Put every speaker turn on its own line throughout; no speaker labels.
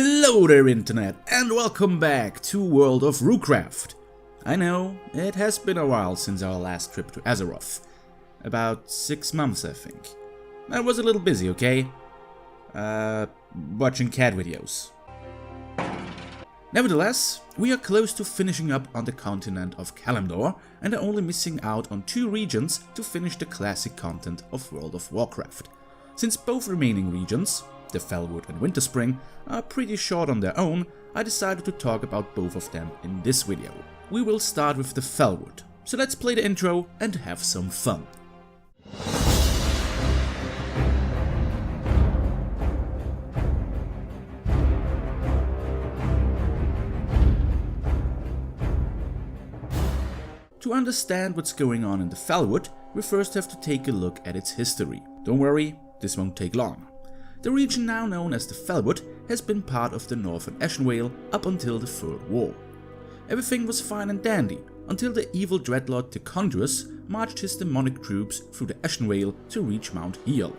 Hello there internet, and welcome back to World of RooCraft. I know, it has been a while since our last trip to Azeroth. About 6 months I think. I was a little busy, okay? Watching cat videos. Nevertheless, we are close to finishing up on the continent of Kalimdor and are only missing out on 2 regions to finish the classic content of World of Warcraft. Since both remaining regions, the Felwood and Winterspring, are pretty short on their own, I decided to talk about both of them in this video. We will start with the Felwood, so let's play the intro and have some fun. To understand what's going on in the Felwood, we first have to take a look at its history. Don't worry, this won't take long. The region now known as the Felwood has been part of the Northern Ashenvale up until the Third War. Everything was fine and dandy until the evil dreadlord Tichondrius marched his demonic troops through the Ashenvale to reach Mount Heal.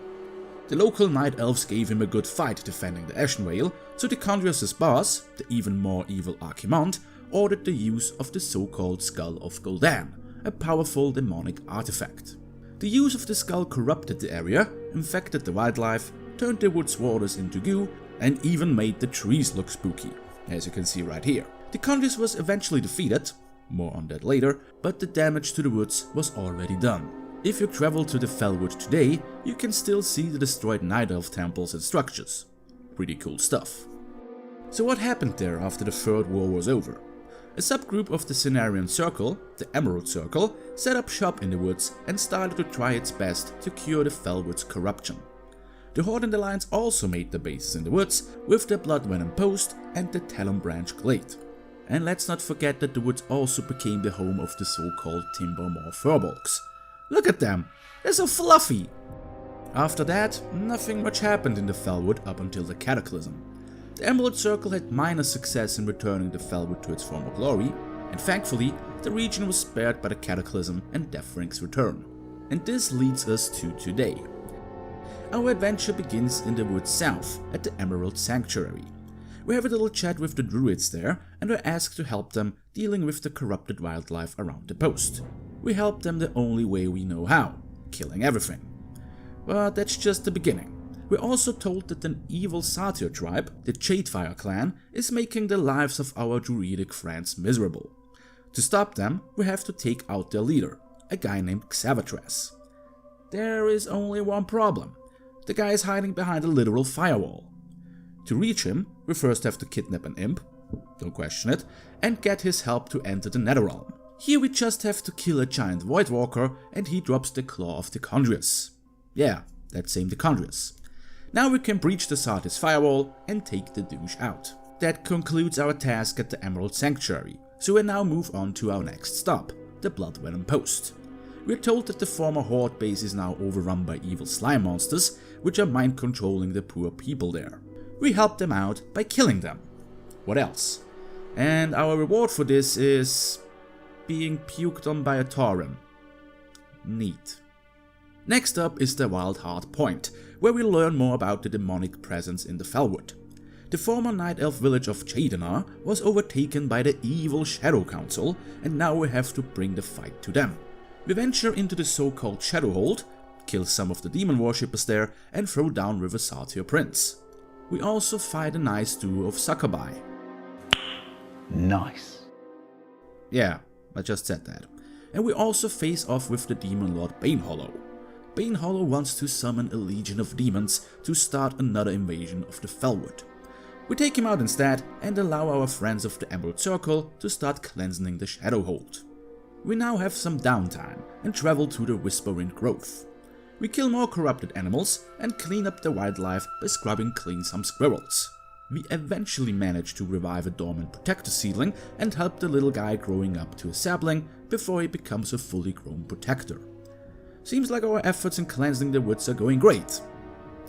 The local night elves gave him a good fight defending the Ashenvale, so Tichondrius' boss, the even more evil Archimond, ordered the use of the so-called Skull of Gul'dan, a powerful demonic artifact. The use of the skull corrupted the area, infected the wildlife, turned the wood's waters into goo, and even made the trees look spooky, as you can see right here. Tichondrius was eventually defeated, more on that later, but the damage to the woods was already done. If you travel to the Felwood today, you can still see the destroyed Night Elf temples and structures. Pretty cool stuff. So what happened there after the Third War was over? A subgroup of the Cenarian Circle, the Emerald Circle, set up shop in the woods and started to try its best to cure the Felwood's corruption. The Horde and Alliance also made their bases in the woods with the Bloodvenom Post and the Talon Branch Glade. And let's not forget that the woods also became the home of the so-called Timbermoor Furbolgs. Look at them, they're so fluffy! After that, nothing much happened in the Felwood up until the Cataclysm. The Emerald Circle had minor success in returning the Felwood to its former glory, and thankfully, the region was spared by the Cataclysm and Deathring's return. And this leads us to today. Our adventure begins in the woods south, at the Emerald Sanctuary. We have a little chat with the druids there, and are asked to help them dealing with the corrupted wildlife around the post. We help them the only way we know how, killing everything. But that's just the beginning. We're also told that an evil satyr tribe, the Shadefire clan, is making the lives of our druidic friends miserable. To stop them, we have to take out their leader, a guy named Xavatras. There is only one problem. The guy is hiding behind a literal firewall. To reach him, we first have to kidnap an imp, don't question it, and get his help to enter the Netherrealm. Here we just have to kill a giant Voidwalker and he drops the Claw of Tichondrius. Yeah, that same Tichondrius. Now we can breach the Satyr's firewall and take the douche out. That concludes our task at the Emerald Sanctuary, so we now move on to our next stop, the Bloodvenom Post. We're told that the former Horde base is now overrun by evil slime monsters, which are mind-controlling the poor people there. We help them out by killing them. What else? And our reward for this is being puked on by a Tauren. Neat. Next up is the Wild Heart Point, where we learn more about the demonic presence in the Felwood. The former Night Elf village of Jadenar was overtaken by the evil Shadow Council, and now we have to bring the fight to them. We venture into the so-called Shadowhold, kill some of the demon worshippers there, and throw down River Satyr Prince. We also fight a nice duo of Succubi.
Nice.
Yeah, I just said that. And we also face off with the demon lord Banehollow. Banehollow wants to summon a legion of demons to start another invasion of the Felwood. We take him out instead and allow our friends of the Emerald Circle to start cleansing the Shadowhold. We now have some downtime and travel to the Whispering Grove. We kill more corrupted animals and clean up the wildlife by scrubbing clean some squirrels. We eventually manage to revive a dormant protector seedling and help the little guy growing up to a sapling before he becomes a fully grown protector. Seems like our efforts in cleansing the woods are going great.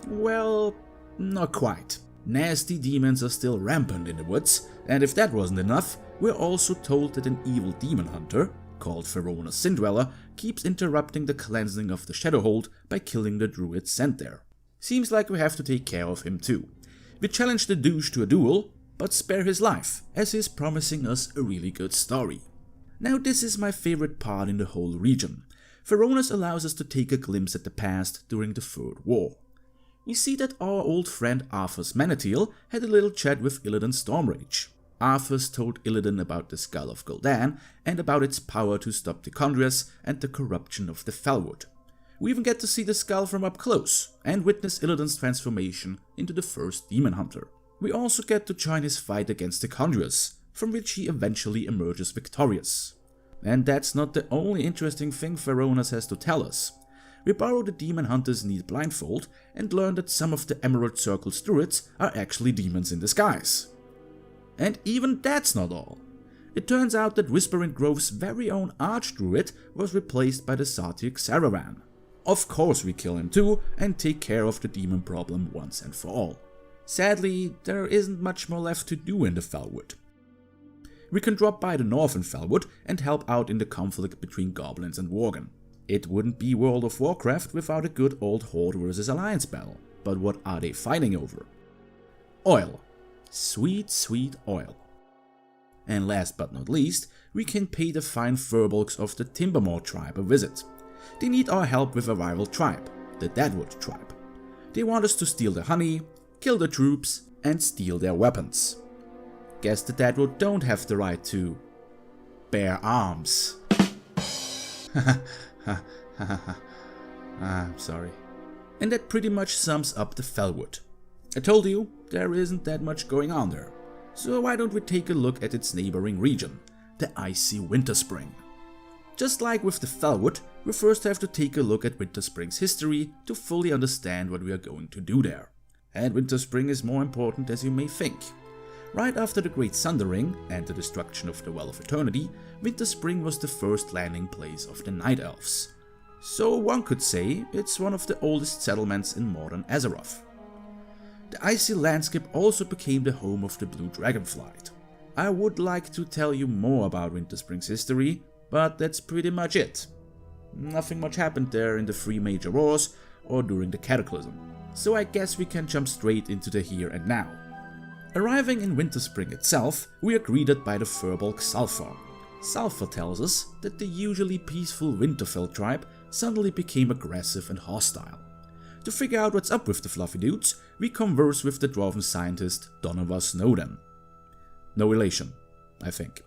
Well, not quite. Nasty demons are still rampant in the woods, and if that wasn't enough, we're also told that an evil demon hunter, called Ferona's Sindweller, keeps interrupting the cleansing of the Shadowhold by killing the druid sent there. Seems like we have to take care of him too. We challenge the douche to a duel, but spare his life, as he is promising us a really good story. Now this is my favorite part in the whole region. Feronas allows us to take a glimpse at the past during the Third War. We see that our old friend Arthas Menethil had a little chat with Illidan Stormrage. Arthas told Illidan about the Skull of Gul'dan and about its power to stop the Chondrias and the corruption of the Felwood. We even get to see the skull from up close and witness Illidan's transformation into the first Demon Hunter. We also get to join his fight against the Chondrias, from which he eventually emerges victorious. And that's not the only interesting thing Feronas has to tell us. We borrow the Demon Hunter's neat blindfold and learn that some of the Emerald Circle's druids are actually demons in disguise. And even that's not all. It turns out that Whispering Grove's very own Archdruid was replaced by the Satyr Xararan. Of course we kill him too and take care of the demon problem once and for all. Sadly, there isn't much more left to do in the Felwood. We can drop by the northern Felwood and help out in the conflict between goblins and Worgen. It wouldn't be World of Warcraft without a good old Horde versus Alliance battle, but what are they fighting over? Oil. Sweet, sweet oil. And last but not least, we can pay the fine furbolgs of the Timbermore tribe a visit. They need our help with a rival tribe, the Deadwood tribe. They want us to steal their honey, kill the troops, and steal their weapons. Guess the Deadwood don't have the right to bear arms. I'm sorry. And that pretty much sums up the Felwood. I told you, there isn't that much going on there. So why don't we take a look at its neighboring region, the icy Winterspring. Just like with the Felwood, we first have to take a look at Winterspring's history to fully understand what we are going to do there. And Winterspring is more important as you may think. Right after the Great Sundering and the destruction of the Well of Eternity, Winterspring was the first landing place of the Night Elves. So one could say it's one of the oldest settlements in modern Azeroth. The icy landscape also became the home of the Blue Dragonflight. I would like to tell you more about Winterspring's history, but that's pretty much it. Nothing much happened there in the 3 major wars or during the Cataclysm, so I guess we can jump straight into the here and now. Arriving in Winterspring itself, we are greeted by the Furbolg Sulfur. Sulfur tells us that the usually peaceful Winterfell tribe suddenly became aggressive and hostile. To figure out what's up with the fluffy dudes, we converse with the dwarven scientist Donovan Snowden. No relation, I think.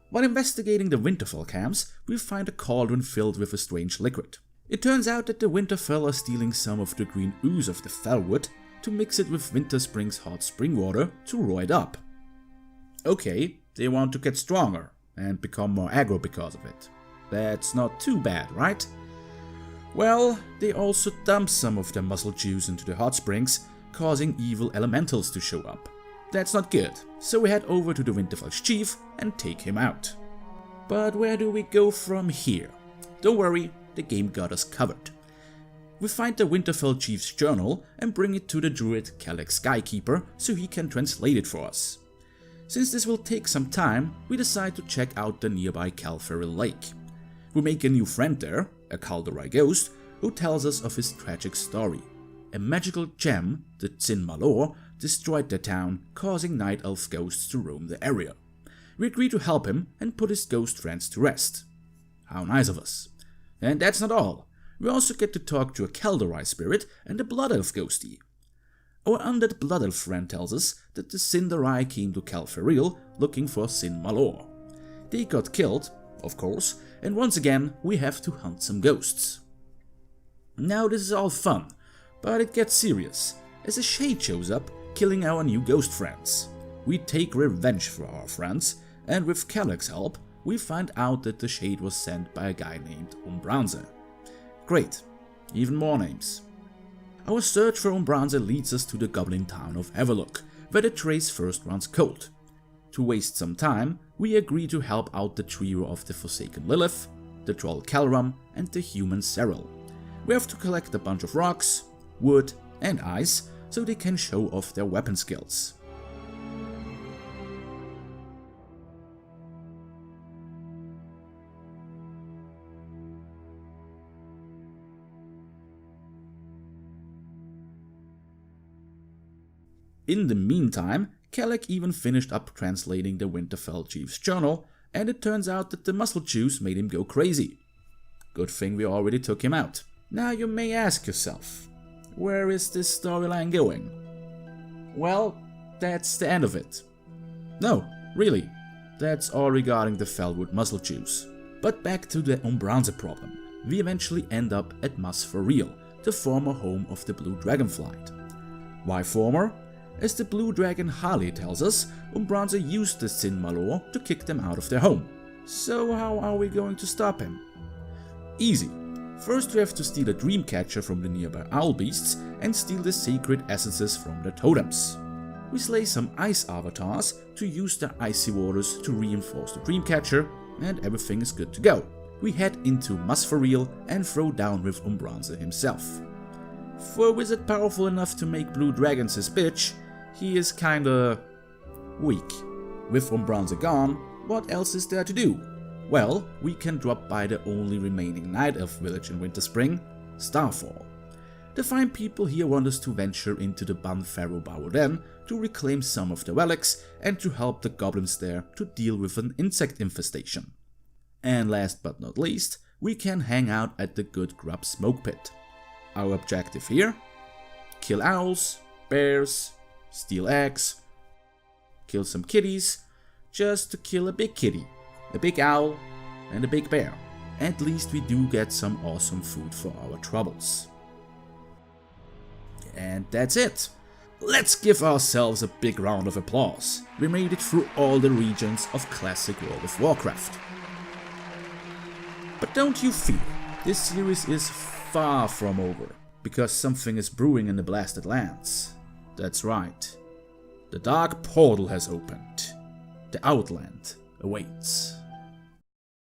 While investigating the Winterfell camps, we find a cauldron filled with a strange liquid. It turns out that the Winterfell are stealing some of the green ooze of the Felwood to mix it with Winterspring's hot spring water to raw it up. Okay, they want to get stronger and become more aggro because of it. That's not too bad, right? Well, they also dump some of their muscle juice into the hot springs, causing evil elementals to show up. That's not good, so we head over to the Winterfell's chief and take him out. But where do we go from here? Don't worry, the game got us covered. We find the Winterfell chief's journal and bring it to the druid Kelek Skykeeper so he can translate it for us. Since this will take some time, we decide to check out the nearby Calferil Lake. We make a new friend there, a Kaldorei ghost, who tells us of his tragic story. A magical gem, the Tsin Malor, destroyed their town, causing night elf ghosts to roam the area. We agree to help him and put his ghost friends to rest. How nice of us. And that's not all. We also get to talk to a Kaldorei spirit and a Blood Elf ghostie. Our undead Blood Elf friend tells us that the Sindarai came to Calferil looking for Sin Malor. They got killed, of course, and once again we have to hunt some ghosts. Now this is all fun, but it gets serious, as a shade shows up, killing our new ghost friends. We take revenge for our friends, and with Kelek's help, we find out that the shade was sent by a guy named Umbranze. Great, even more names. Our search for Umbranze leads us to the goblin town of Everlook, where the trace first runs cold. To waste some time, we agree to help out the trio of the Forsaken Lilith, the troll Calram, and the human Cyril. We have to collect a bunch of rocks, wood, and ice so they can show off their weapon skills. In the meantime, Kelleck even finished up translating the Winterfell Chief's journal, and it turns out that the muscle juice made him go crazy. Good thing we already took him out. Now you may ask yourself, where is this storyline going? Well, that's the end of it. No, really, that's all regarding the Felwood muscle juice. But back to the Umbranze problem. We eventually end up at Mas for Real, the former home of the Blue Dragonflight. Why former? As the Blue Dragon Harley tells us, Umbranze used the Sin Malor to kick them out of their home. So how are we going to stop him? Easy. First we have to steal a Dreamcatcher from the nearby owl beasts and steal the sacred essences from their totems. We slay some ice avatars to use their icy waters to reinforce the Dreamcatcher, and everything is good to go. We head into Mas for Real and throw down with Umbranze himself. For a wizard powerful enough to make blue dragons his bitch, he is kinda weak. With Umbranze gone, what else is there to do? Well, we can drop by the only remaining Night Elf village in Winterspring, Starfall. The fine people here want us to venture into the Ban Pharaoh Den to reclaim some of the relics and to help the goblins there to deal with an insect infestation. And last but not least, we can hang out at the Good Grub Smoke Pit. Our objective here? Kill owls, bears, steal eggs, kill some kitties, just to kill a big kitty, a big owl and a big bear. At least we do get some awesome food for our troubles. And that's it. Let's give ourselves a big round of applause. We made it through all the regions of classic World of Warcraft. But don't you fear, this series is far from over, because something is brewing in the Blasted Lands. That's right. The Dark Portal has opened. The Outland awaits.